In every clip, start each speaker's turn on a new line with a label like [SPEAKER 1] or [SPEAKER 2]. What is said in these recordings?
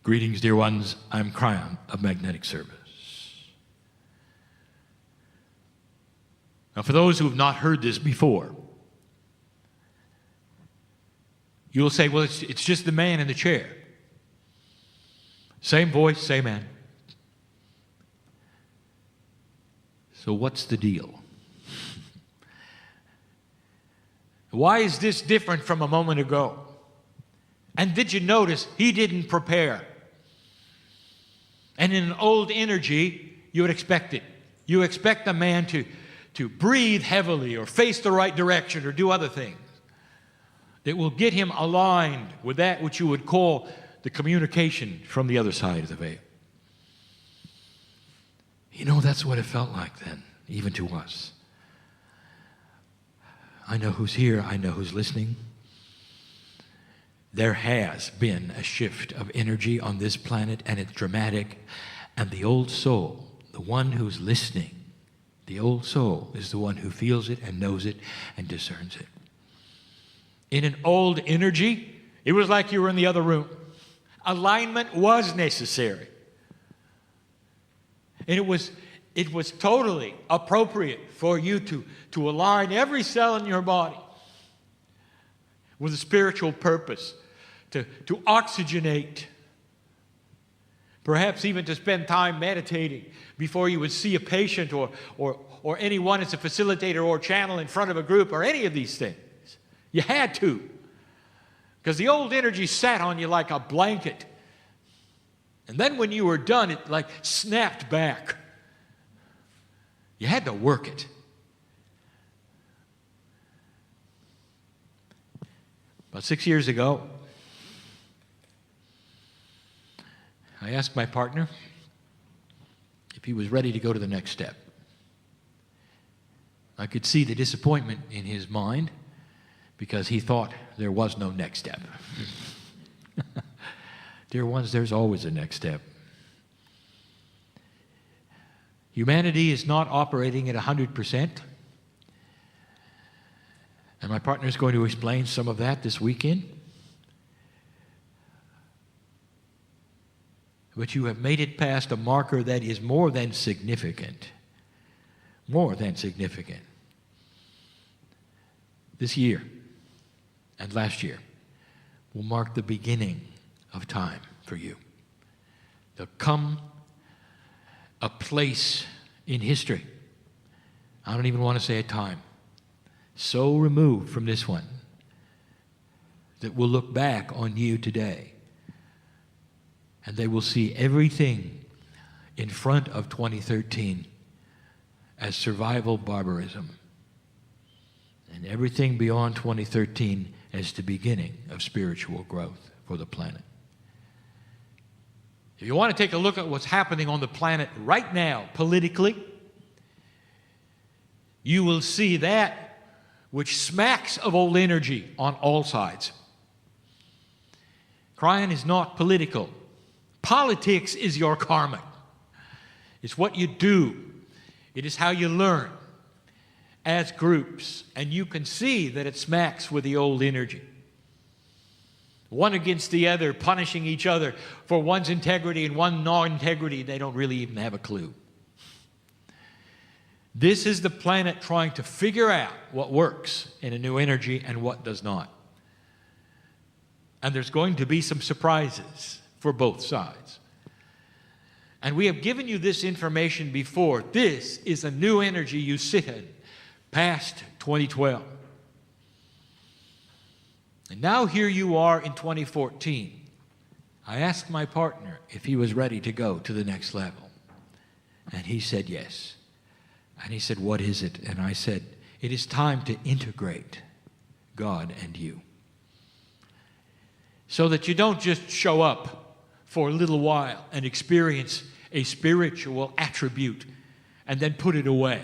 [SPEAKER 1] Greetings, dear ones. I'm Kryon of Magnetic Service. Now, for those who have not heard this before, you'll say, well, it's just the man in the chair. Same voice, same man. So what's the deal? Why is this different from a moment ago? And did you notice he didn't prepare? And in an old energy, you would expect it. You expect a man to breathe heavily or face the right direction or do other things that will get him aligned with that which you would call the communication from the other side of the veil. You know, that's what it felt like then, even to us. I know who's here. I know who's listening. There has been a shift of energy on this planet, and it's dramatic. And the old soul, the one who's listening, the old soul is the one who feels it and knows it and discerns it. In an old energy, it was like you were in the other room. Alignment was necessary. And it was totally appropriate for you to align every cell in your body with a spiritual purpose, to oxygenate, perhaps even to spend time meditating before you would see a patient or anyone as a facilitator or channel in front of a group or any of these things. You had to, because the old energy sat on you like a blanket. And then when you were done, it like snapped back. You had to work it. About 6 years ago, I asked my partner if he was ready to go to the next step. I could see the disappointment in his mind because he thought there was no next step. Dear ones, there's always a next step. Humanity is not operating at 100%. And my partner is going to explain some of that this weekend. But you have made it past a marker that is more than significant. More than significant. This year and last year will mark the beginning of time for you. There'll come a place in history, I don't even want to say a time, so removed from this one that will look back on you today and they will see everything in front of 2013 as survival barbarism and everything beyond 2013 as the beginning of spiritual growth for the planet. If you want to take a look at what's happening on the planet right now, politically, you will see that which smacks of old energy on all sides. Kryon is not political. Politics is your karma. It's what you do. It is how you learn as groups. And you can see that it smacks with the old energy. One against the other, punishing each other for one's integrity and one non-integrity. They don't really even have a clue. This is the planet trying to figure out what works in a new energy and what does not. And there's going to be some surprises for both sides. And we have given you this information before. This is a new energy you sit in past 2012. And now here you are in 2014. I asked my partner if he was ready to go to the next level. And he said yes. And he said, what is it? And I said, it is time to integrate God and you. So that you don't just show up for a little while and experience a spiritual attribute and then put it away.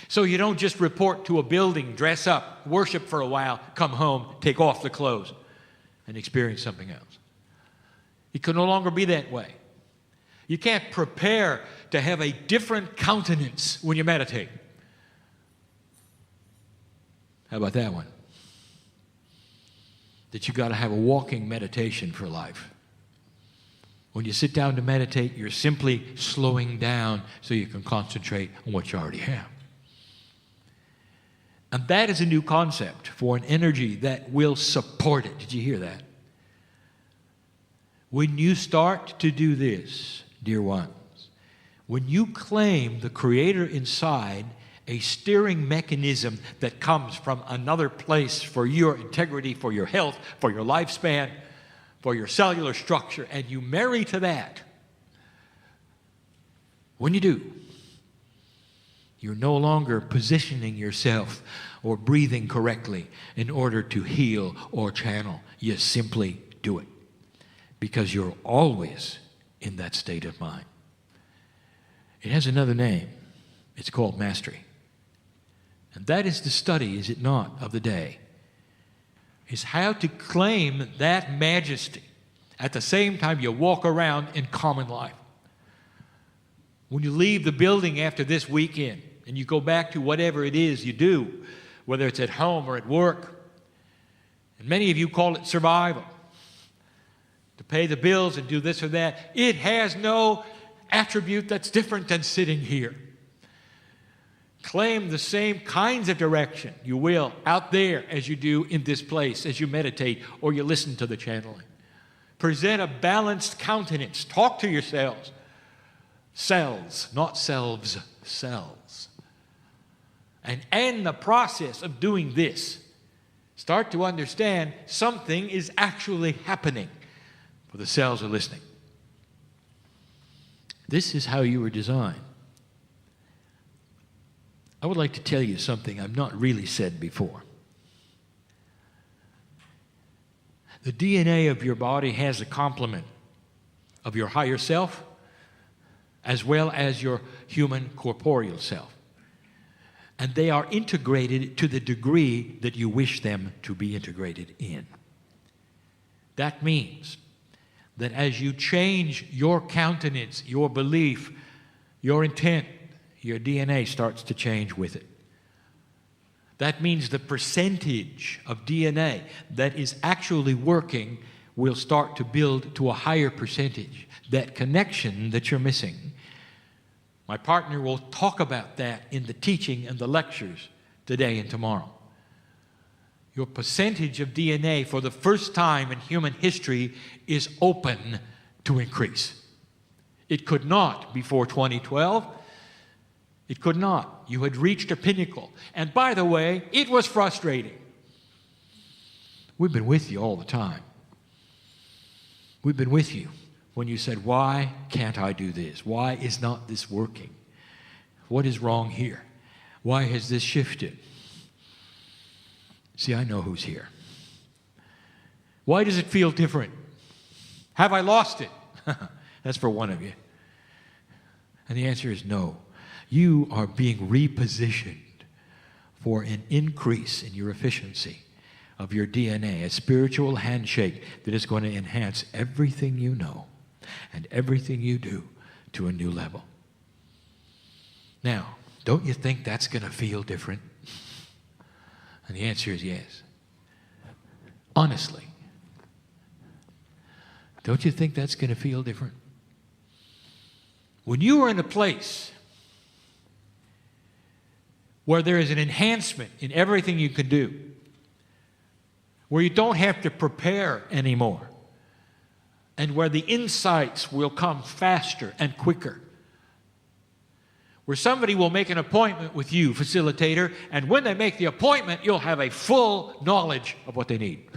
[SPEAKER 1] So you don't just report to a building, dress up, worship for a while, come home, take off the clothes, and experience something else. It can no longer be that way. You can't prepare to have a different countenance when you meditate. How about that one? That you got to have a walking meditation for life. When you sit down to meditate, you're simply slowing down so you can concentrate on what you already have. And that is a new concept for an energy that will support it. Did you hear that? When you start to do this, dear ones, when you claim the Creator inside, a steering mechanism that comes from another place for your integrity, for your health, for your lifespan, for your cellular structure, and you marry to that, when you do, you're no longer positioning yourself or breathing correctly in order to heal or channel. You simply do it because you're always in that state of mind. It has another name. It's called mastery. And that is the study, is it not, of the day. Is how to claim that majesty at the same time you walk around in common life. When you leave the building after this weekend and you go back to whatever it is you do, whether it's at home or at work, and many of you call it survival, to pay the bills and do this or that, it has no attribute that's different than sitting here. Claim the same kinds of direction you will out there as you do in this place, as you meditate or you listen to the channeling. Present a balanced countenance. Talk to yourselves. Selves, not selves, selves. And in the process of doing this, start to understand something is actually happening. For the cells are listening. This is how you were designed. I would like to tell you something I've not really said before. The DNA of your body has a complement of your higher self as well as your human corporeal self. And they are integrated to the degree that you wish them to be integrated in. That means that as you change your countenance, your belief, your intent, your DNA starts to change with it. That means the percentage of DNA that is actually working will start to build to a higher percentage. That connection that you're missing. My partner will talk about that in the teaching and the lectures today and tomorrow. Your percentage of DNA for the first time in human history is open to increase. It could not before 2012. It could not. You had reached a pinnacle. And by the way, it was frustrating. We've been with you all the time. We've been with you when you said, why can't I do this? Why is not this working? What is wrong here? Why has this shifted? See, I know who's here. Why does it feel different? Have I lost it? That's for one of you. And the answer is no. You are being repositioned for an increase in your efficiency of your DNA, a spiritual handshake that is going to enhance everything you know and everything you do to a new level. Now, don't you think that's going to feel different? And the answer is yes. Honestly, don't you think that's going to feel different? When you are in a place where there is an enhancement in everything you can do, where you don't have to prepare anymore, and where the insights will come faster and quicker, where somebody will make an appointment with you, facilitator, and when they make the appointment, you'll have a full knowledge of what they need.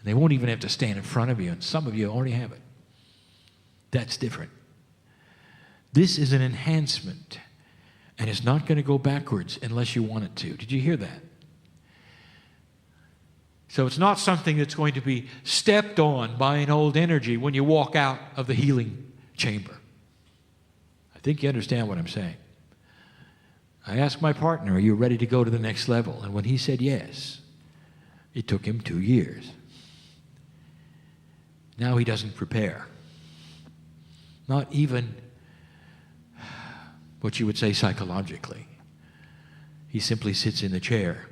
[SPEAKER 1] They won't even have to stand in front of you, and some of you already have it. That's different. This is an enhancement, and it's not going to go backwards unless you want it to. Did you hear that? So it's not something that's going to be stepped on by an old energy when you walk out of the healing chamber. I think you understand what I'm saying. I asked my partner, are you ready to go to the next level? And when he said yes, it took him 2 years. Now he doesn't prepare. Not even what you would say psychologically. He simply sits in the chair.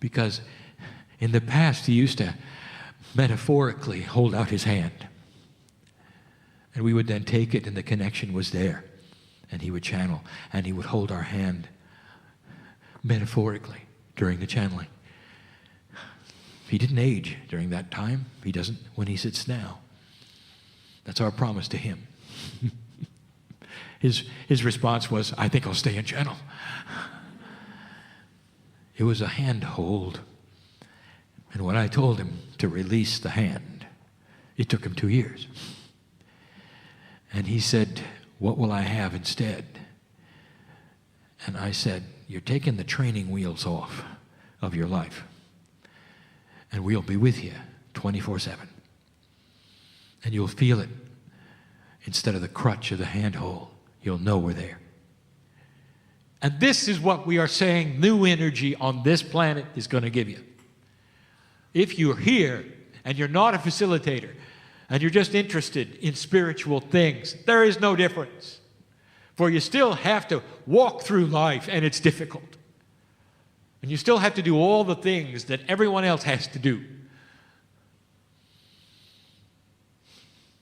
[SPEAKER 1] Because in the past he used to metaphorically hold out his hand. And we would then take it, and the connection was there. And he would channel, and he would hold our hand metaphorically during the channeling. He didn't age during that time. He doesn't when he sits now. That's our promise to him. His response was, I think I'll stay and channel. It was a handhold. And when I told him to release the hand, it took him 2 years. And he said, what will I have instead? And I said, you're taking the training wheels off of your life. And we'll be with you 24/7. And you'll feel it. Instead of the crutch or the handhold, you'll know we're there. And this is what we are saying new energy on this planet is going to give you. If you're here and you're not a facilitator and you're just interested in spiritual things, there is no difference. For you still have to walk through life, and it's difficult. And you still have to do all the things that everyone else has to do.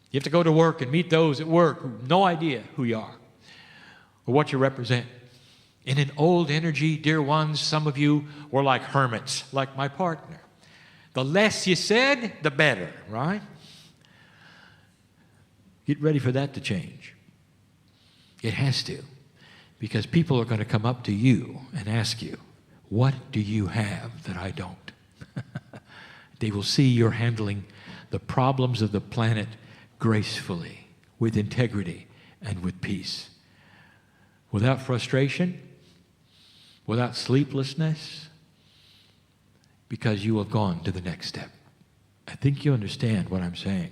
[SPEAKER 1] You have to go to work and meet those at work who have no idea who you are or what you represent. In an old energy, dear ones, some of you were like hermits, like my partner. The less you said, the better, right? Get ready for that to change. It has to, because people are going to come up to you and ask you, what do you have that I don't? They will see you're handling the problems of the planet gracefully, with integrity, and with peace. Without frustration, without sleeplessness, because you have gone to the next step. I think you understand what I'm saying.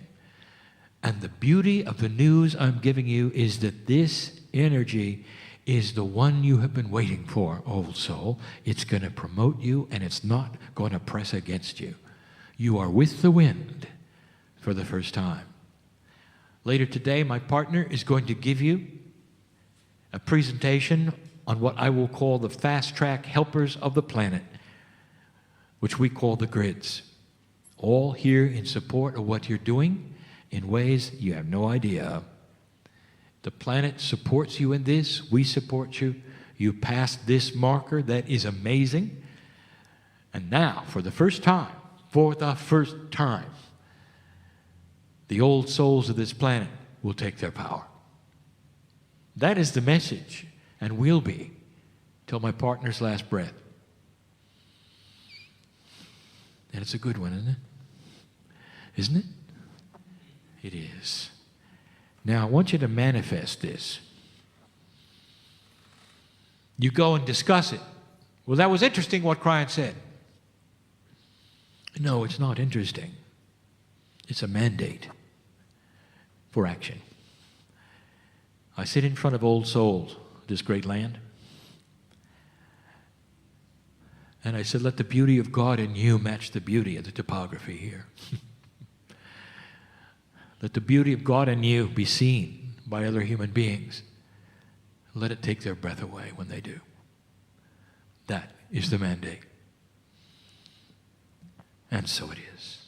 [SPEAKER 1] And the beauty of the news I'm giving you is that this energy is the one you have been waiting for, old soul. It's going to promote you, and it's not going to press against you. You are with the wind for the first time. Later today, my partner is going to give you a presentation on what I will call the fast-track helpers of the planet, which we call the grids. All here in support of what you're doing in ways you have no idea of. The planet supports you in this. We support you. You passed this marker. That is amazing. And now, for the first time, the old souls of this planet will take their power. That is the message, and will be till my partner's last breath. And it's a good one, isn't it? Isn't it? It is. Now, I want you to manifest this. You go and discuss it. Well, that was interesting what Kryon said. No, it's not interesting. It's a mandate for action. I sit in front of old souls, this great land, and I said, let the beauty of God in you match the beauty of the topography here. Let the beauty of God in you be seen by other human beings. Let it take their breath away when they do. That is the mandate. And so it is.